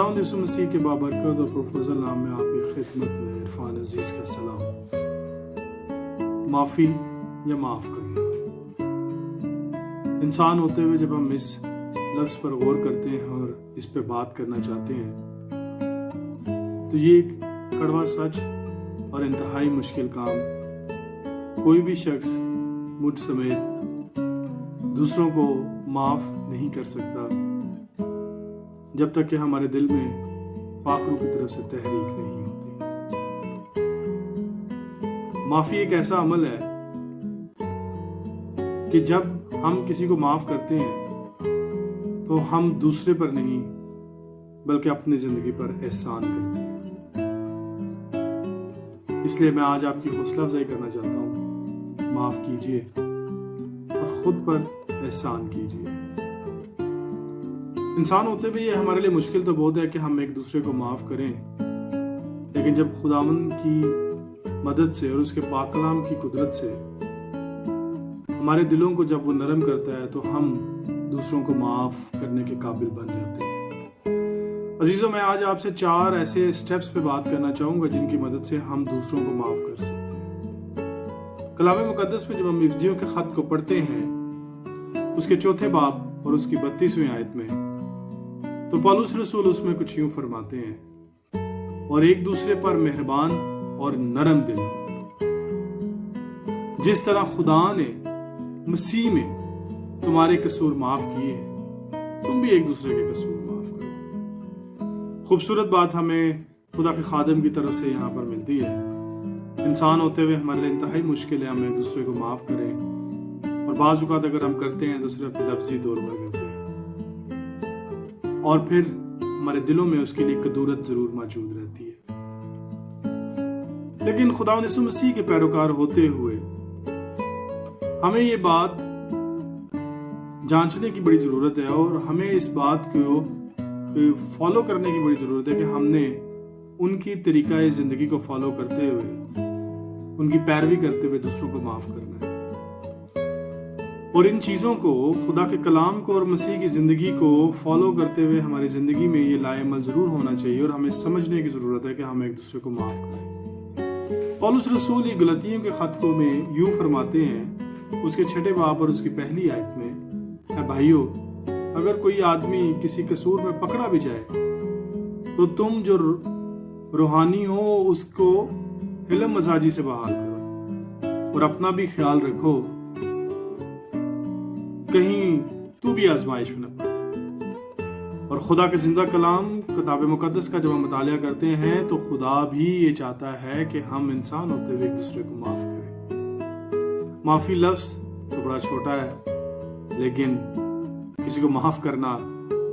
खुदावंद यीशु मसीह के बाबरकत और प्रोफेसर नाम में आपकी खिदमत में इरफान अजीज का सलाम। माफ़ी या माफ़ करना। इंसान होते हुए जब हम इस लफ्ज़ पर गौर करते हैं और इस पे बात करना चाहते हैं तो ये एक कड़वा सच और इंतहाई मुश्किल काम कोई भी शख्स मुझ समेत दूसरों को माफ़ नहीं कर सकता जब तक कि हमारे दिल में पाक रूह की तरफ से तहरीक नहीं होती। माफ़ी एक ऐसा अमल है कि जब हम किसी को माफ़ करते हैं तो हम दूसरे पर नहीं बल्कि अपनी ज़िंदगी पर एहसान करते हैं। इसलिए मैं आज आपकी हौसला अफजाई करना चाहता हूँ, माफ़ कीजिए और खुद पर एहसान कीजिए। इंसान होते हुए ये हमारे लिए मुश्किल तो बहुत है कि हम एक दूसरे को माफ़ करें, लेकिन जब खुदावंद की मदद से और उसके पाक कलाम की कुदरत से हमारे दिलों को जब वो नरम करता है तो हम दूसरों को माफ़ करने के काबिल बन जाते हैं। अजीज़ों, मैं आज आपसे 4 ऐसे स्टेप्स पे बात करना चाहूँगा जिनकी मदद से हम दूसरों को माफ़ कर सकते हैं। कलाम मुकद्दस में जब हम इफ्जियों के ख़त को पढ़ते हैं उसके 4 बाब और उसकी 32वीं आयत में तो पौलुस रसूल उसमें कुछ यूं फरमाते हैं, और एक दूसरे पर मेहरबान और नरम दिल हो, जिस तरह खुदा ने मसीह में तुम्हारे कसूर माफ किए हैं तुम भी एक दूसरे के कसूर माफ करो। खूबसूरत बात हमें खुदा के खादम की तरफ से यहाँ पर मिलती है। इंसान होते हुए हमारे लिए इंतहाई मुश्किल है हम एक दूसरे को माफ करें, और बाज़ औक़ात अगर हम करते हैं तो सिर्फ लफ्ज़ी तौर पर करते हैं और फिर हमारे दिलों में उसके लिए कदूरत जरूर मौजूद रहती है। लेकिन खुदावंद यीशु मसीह के पैरोकार होते हुए हमें ये बात जांचने की बड़ी जरूरत है और हमें इस बात को फॉलो करने की बड़ी जरूरत है कि हमने उनकी तरीका जिंदगी को फॉलो करते हुए उनकी पैरवी करते हुए दूसरों को माफ करना है। और इन चीज़ों को, खुदा के कलाम को और मसीह की ज़िंदगी को फॉलो करते हुए हमारी ज़िंदगी में ये लाएमल ज़रूर होना चाहिए और हमें समझने की ज़रूरत है कि हम एक दूसरे को माफ़ करें। पौलुस रसूल ये गलतियों के ख़त को में यूँ फरमाते हैं उसके 6 बाब और उसकी पहली आयत में, है भाइयों, अगर कोई आदमी किसी कसूर में पकड़ा भी जाए तो तुम जो रूहानी हो उसको इल्म मजाजी से बहाल करो और अपना भी ख्याल रखो कहीं तू भी आजमाइश में न पड़े। और खुदा के जिंदा कलाम किताब मुकद्दस का जब हम मुतालिया करते हैं तो खुदा भी ये चाहता है कि हम इंसान होते हुए एक दूसरे को माफ करें। माफी लफ्ज तो बड़ा छोटा है, लेकिन किसी को माफ करना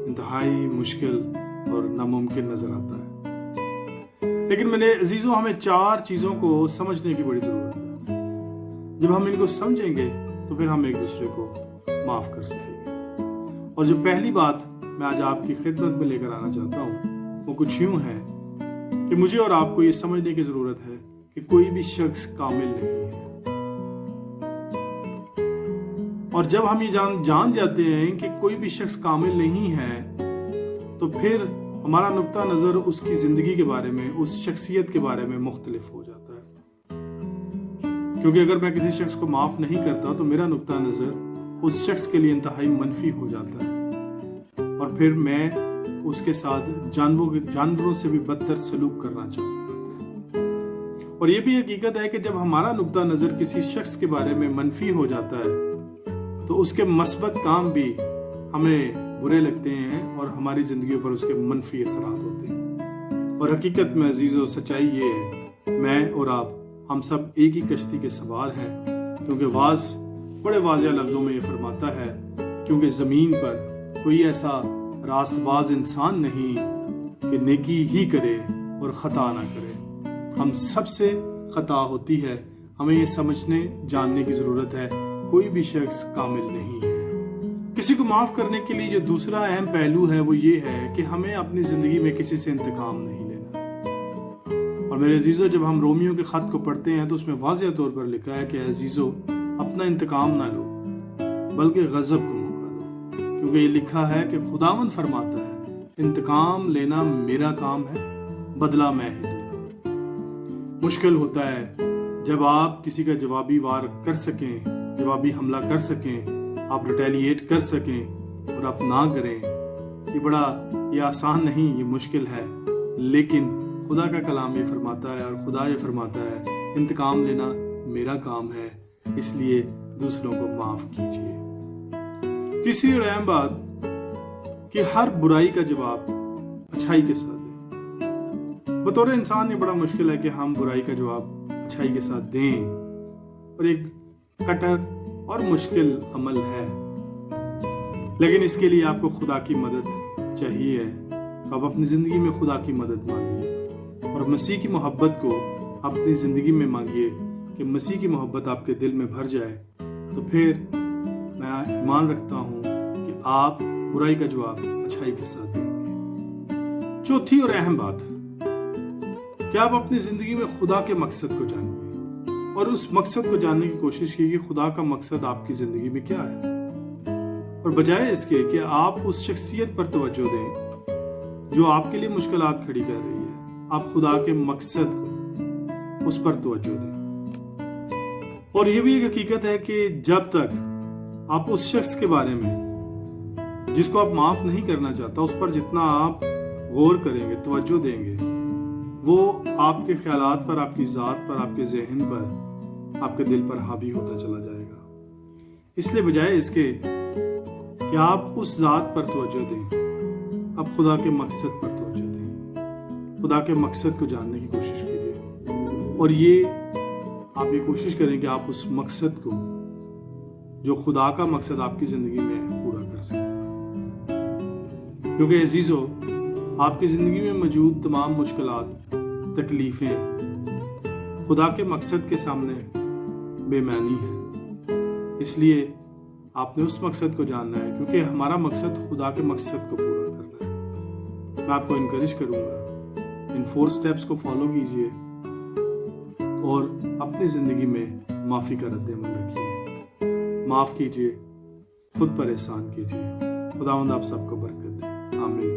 इंतहाई मुश्किल और नामुमकिन नजर आता है। लेकिन मेरे अजीजों, हमें 4 चीजों को समझने की बड़ी जरूरत है। जब हम इनको समझेंगे तो फिर हम एक दूसरे को माफ कर सकेंगे। और जो पहली बात मैं आज आपकी खिदमत में लेकर आना चाहता हूँ वो कुछ यूं है कि मुझे और आपको ये समझने की जरूरत है कि कोई भी शख्स कामिल नहीं है। और जब हम ये जान जाते हैं कि कोई भी शख्स कामिल नहीं है तो फिर हमारा नुक्ता नजर उसकी जिंदगी के बारे में, उस शख्सियत के बारे में मुख्तलिफ हो जाता है। क्योंकि अगर मैं किसी शख्स को माफ नहीं करता तो मेरा नुक्ता नजर उस शख्स के लिए इंतहाई मनफी हो जाता है और फिर मैं उसके साथ जानवरों से भी बदतर सलूक करना चाहूंगा। और ये भी हकीकत है कि जब हमारा नुक्ता नजर किसी शख्स के बारे में मनफी हो जाता है तो उसके मस्बत काम भी हमें बुरे लगते हैं और हमारी जिंदगियों पर उसके मनफी असरात होते हैं। और हकीकत में अजीजों, सच्चाई ये है, मैं और आप हम सब एक ही कश्ती के सवार हैं, क्योंकि वाज बड़े वाज़ेह लफ्जों में ये फरमाता है, क्योंकि ज़मीन पर कोई ऐसा रास्तबाज इंसान नहीं कि नेकी ही करे और ख़ता ना करे। हम सबसे ख़ता होती है। हमें ये समझने जानने की ज़रूरत है, कोई भी शख्स कामिल नहीं है। किसी को माफ़ करने के लिए जो दूसरा अहम पहलू है वो ये है कि हमें अपनी ज़िंदगी में किसी से इंतकाम नहीं लेना। और मेरे अजीज़ों, जब हम रोमियो के ख़त को पढ़ते हैं तो उसमें वाज़ेह तौर पर लिखा है कि अजीज़ों, अपना इंतकाम ना लो बल्कि गजब को मौका दो, क्योंकि ये लिखा है कि खुदावंद फरमाता है انتقام لینا میرا کام ہے، بدلہ میں ہی دوں گا۔ مشکل ہوتا ہے جب آپ کسی کا جوابی وار کر سکیں، جوابی حملہ کر سکیں، آپ ریٹیلیٹ کر سکیں اور آپ نہ کریں۔ یہ آسان نہیں، یہ مشکل ہے، لیکن خدا کا کلام یہ فرماتا ہے اور خدا یہ فرماتا ہے انتقام لینا میرا کام ہے، اس لیے دوسروں کو معاف کیجیے۔ تیسری اور اہم بات کہ ہر برائی کا جواب اچھائی کے ساتھ دیں۔ بطور انسان یہ بڑا مشکل ہے کہ ہم برائی کا جواب اچھائی کے ساتھ دیں، اور ایک کٹر اور مشکل عمل ہے، لیکن اس کے لیے آپ کو خدا کی مدد چاہیے۔ تو آپ اپنی زندگی میں خدا کی مدد مانگیے اور مسیح کی محبت کو اپنی زندگی میں مانگیے کہ مسیح کی محبت آپ کے دل میں بھر جائے، تو پھر میں ایمان رکھتا ہوں کہ آپ برائی کا جواب اچھائی کے ساتھ دیں گے۔ چوتھی اور اہم بات کہ آپ اپنی زندگی میں خدا کے مقصد کو جانیے اور اس مقصد کو جاننے کی کوشش کیجیے کہ خدا کا مقصد آپ کی زندگی میں کیا ہے، اور بجائے اس کے کہ آپ اس شخصیت پر توجہ دیں جو آپ کے لیے مشکلات کھڑی کر رہی ہے، آپ خدا کے مقصد کو اس پر توجہ دیں۔ اور یہ بھی ایک حقیقت ہے کہ جب تک آپ اس شخص کے بارے میں جس کو آپ معاف نہیں کرنا چاہتا، اس پر جتنا آپ غور کریں گے، توجہ دیں گے، وہ آپ کے خیالات پر، آپ کی ذات پر، آپ کے ذہن پر، آپ کے دل پر حاوی ہوتا چلا جائے گا۔ اس لیے بجائے اس کے کہ آپ اس ذات پر توجہ دیں، آپ خدا کے مقصد پر توجہ دیں، خدا کے مقصد کو جاننے کی کوشش کیجیے، اور آپ یہ کوشش کریں کہ آپ اس مقصد کو، جو خدا کا مقصد آپ کی زندگی میں پورا کر سکیں۔ کیونکہ عزیزو، آپ کی زندگی میں موجود تمام مشکلات، تکلیفیں خدا کے مقصد کے سامنے بے معنی ہیں۔ اس لیے آپ نے اس مقصد کو جاننا ہے، کیونکہ ہمارا مقصد خدا کے مقصد کو پورا کرنا ہے۔ میں آپ کو انکریج کروں گا، ان 4 سٹیپس کو فالو کیجئے اور اپنی زندگی میں معافی کا رد عمل رکھیے، معاف کیجئے، خود پر احسان کیجئے۔ خداوند آپ سب کو برکت دے، آمین۔